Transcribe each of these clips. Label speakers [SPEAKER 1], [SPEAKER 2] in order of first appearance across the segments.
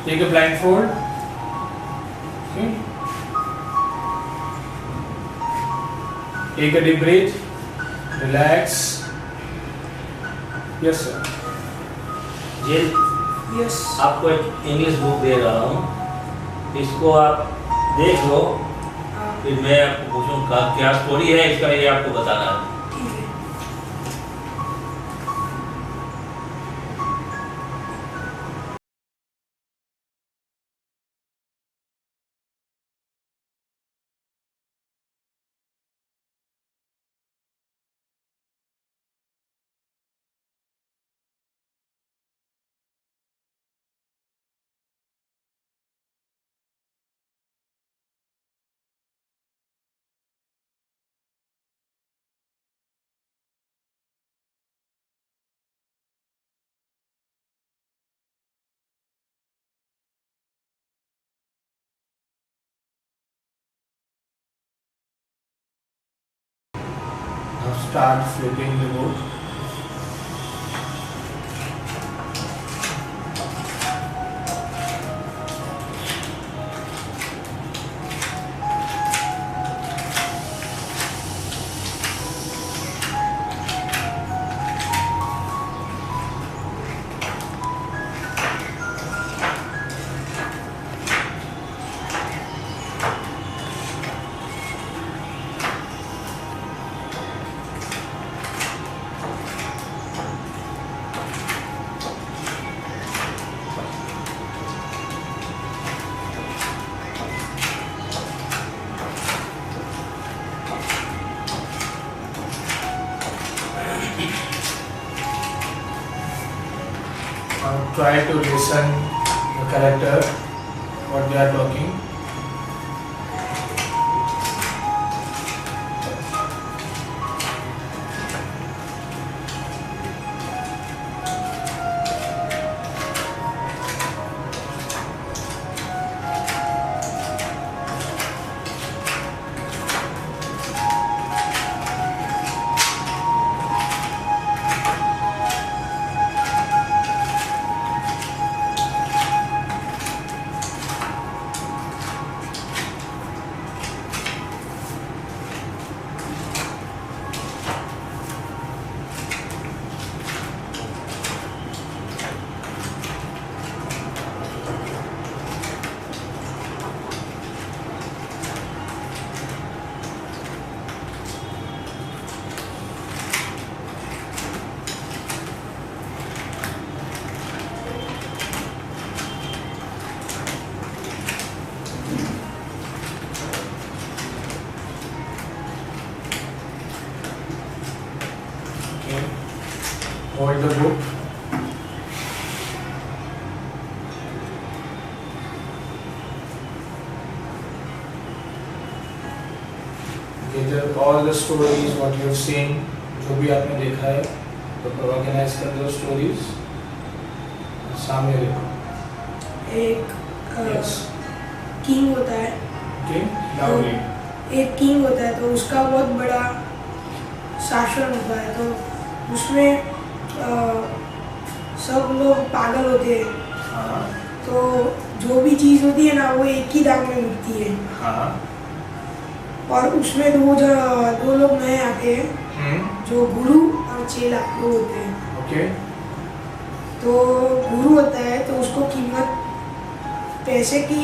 [SPEAKER 1] Take a blindfold. Okay. Take a deep breath. Relax. Yes, sir.
[SPEAKER 2] Ji
[SPEAKER 3] yes
[SPEAKER 2] आपको एक English book दे रहा हूँ, इसको आप देख लो, फिर मैं आपको पूछूंगा क्या स्टोरी है इसका, ये आपको बताना है।
[SPEAKER 3] ठीक है।
[SPEAKER 1] Now start flipping the book. Now try to listen the character, what they are talking. Okay. Hold the book. Gather all the stories what you have seen, जो भी आपने देखा है, तो ऑर्गेनाइज कर दो स्टोरीज, सामने देखो.
[SPEAKER 3] एक
[SPEAKER 1] Yes.
[SPEAKER 3] किंग होता है,
[SPEAKER 1] Okay. Loudly.
[SPEAKER 3] एक किंग होता है, तो उसका बहुत बड़ा शासन होता है, तो उसमें सब लोग पागल होते हैं,
[SPEAKER 1] हाँ.
[SPEAKER 3] तो जो भी चीज़ होती है ना वो एक ही दाम में मिलती है,
[SPEAKER 1] हाँ.
[SPEAKER 3] और उसमें दो लोग नए आते हैं जो गुरु और चेला वो होते हैं।
[SPEAKER 1] Okay.
[SPEAKER 3] तो गुरु होता है तो उसको कीमत, पैसे की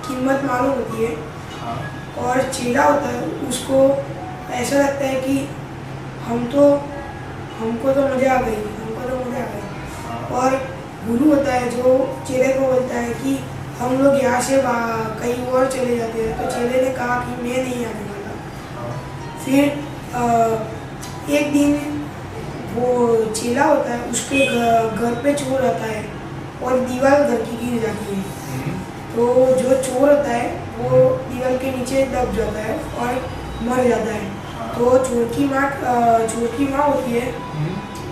[SPEAKER 3] कीमत मालूम होती है,
[SPEAKER 1] हाँ.
[SPEAKER 3] और चेला होता है उसको ऐसा लगता है कि हमको तो मज़ा आ गई। और गुरु होता है जो चेले को बोलता है कि हम लोग यहाँ से कहीं और चले जाते हैं, तो चेले ने कहा कि मैं नहीं आने वाला। फिर एक दिन वो चेला होता है उसके घर पे चोर आता है और दीवार घर की गिर जाती है, तो जो चोर होता है वो दीवार के नीचे दब जाता है और मर जाता है। तो चोर की माँ होती है,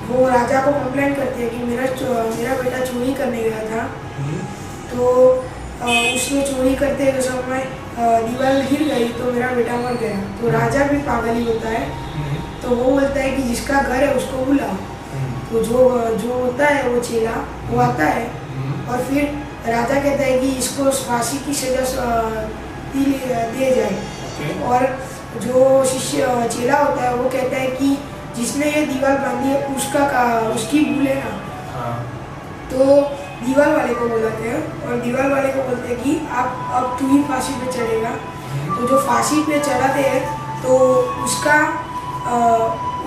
[SPEAKER 3] वो राजा को कंप्लेंट करती है कि मेरा बेटा चोरी करने गया था, तो उसने चोरी करते हुए समय दीवार गिर गई तो मेरा बेटा मर गया। तो राजा भी पागल ही होता है, तो वो बोलता है कि जिसका घर है उसको बुलाओ। तो जो होता है वो चेला वो आता है, और फिर राजा कहता है कि इसको फांसी की सजा दिए जाए।
[SPEAKER 1] ओके।
[SPEAKER 3] और जो शिष्य चेला होता है वो कहता है कि जिसने ये दीवार बांधी है उसकी भूल है ना।
[SPEAKER 1] हाँ।
[SPEAKER 3] तो दीवार वाले को बुलाते हैं और दीवार वाले को बोलते हैं कि आप अब तू ही फांसी पे चढ़ेगा। तो जो फांसी पे चढ़ाते हैं तो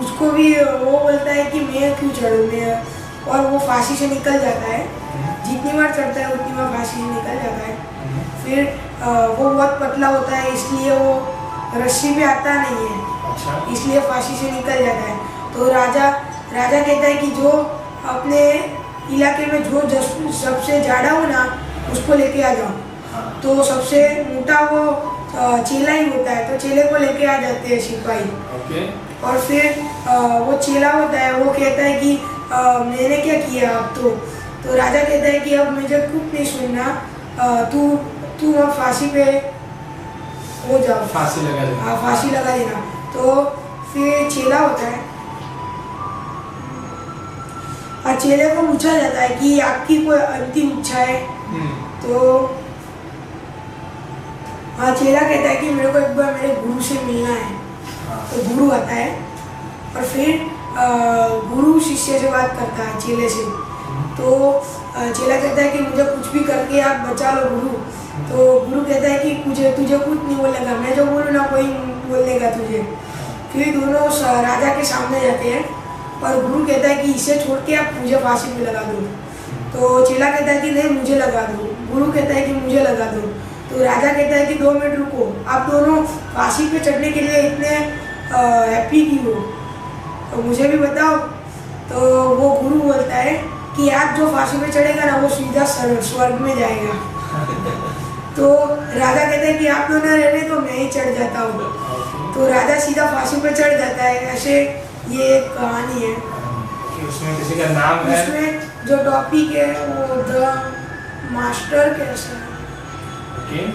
[SPEAKER 3] उसको भी वो बोलता है कि मैं क्यों चढ़ूँ मैं, और वो फांसी से निकल जाता है। जितनी बार चढ़ता है उतनी बार फांसी से निकल जाता है। फिर वो बहुत पतला होता है इसलिए वो रस्सी पे आता नहीं है।
[SPEAKER 1] अच्छा।
[SPEAKER 3] इसलिए फांसी से निकल जाता है। तो राजा कहता है कि जो अपने इलाके में जो सबसे ज़्यादा हो ना उसको लेके आ जाओ।
[SPEAKER 1] हाँ।
[SPEAKER 3] तो सबसे मोटा वो चेला ही होता है, तो चेले को लेके आ जाते हैं सिपाही।
[SPEAKER 1] ओके।
[SPEAKER 3] और फिर वो चेला होता है वो कहता है कि मैंने क्या किया अब तो राजा कहता है कि अब मुझे कुछ नहीं सुनना, तू अब फांसी पे हो जाओ,
[SPEAKER 1] फांसी लगा देना।
[SPEAKER 3] हाँ फांसी लगा देना। तो फिर चेला होता है और चेले को पूछा जाता है कि आपकी कोई अंतिम इच्छा है। तो हाँ चेला कहता है कि मेरे को एक बार मेरे गुरु से मिलना है। तो गुरु आता है और फिर गुरु शिष्य से बात करता है चेले से। तो चेला कहता है कि मुझे कुछ भी करके आप बचा लो गुरु। तो गुरु कहता है कि तुझे कुछ नहीं बोलेगा, मैं जो बोलूँ ना कोई बोल देगा तुझे। फिर दोनों राजा के सामने जाते हैं और गुरु कहता है कि इसे छोड़ के आप मुझे फांसी पे लगा दो। तो चेला कहता है कि नहीं मुझे लगा दो। गुरु कहता है कि मुझे लगा दो। तो राजा कहता है कि 2 मिनट रुको, आप दोनों फांसी पे चढ़ने के लिए इतने हैप्पी क्यों हो, तो मुझे भी बताओ। तो वो गुरु बोलता है कि आप जो फांसी पे चढ़ेगा ना वो सीधा स्वर्ग में जाएगा। तो राजा कहता है कि आप दोनों रहने तो मैं ही चढ़ जाता हूँ। तो राजा सीधा फांसी पे चढ़ जाता है। ऐसे ये एक कहानी है
[SPEAKER 1] कि उसमें किसी का नाम है।
[SPEAKER 3] उसमें जो टॉपिक है वो द मास्टर कैसा है।
[SPEAKER 1] ओके।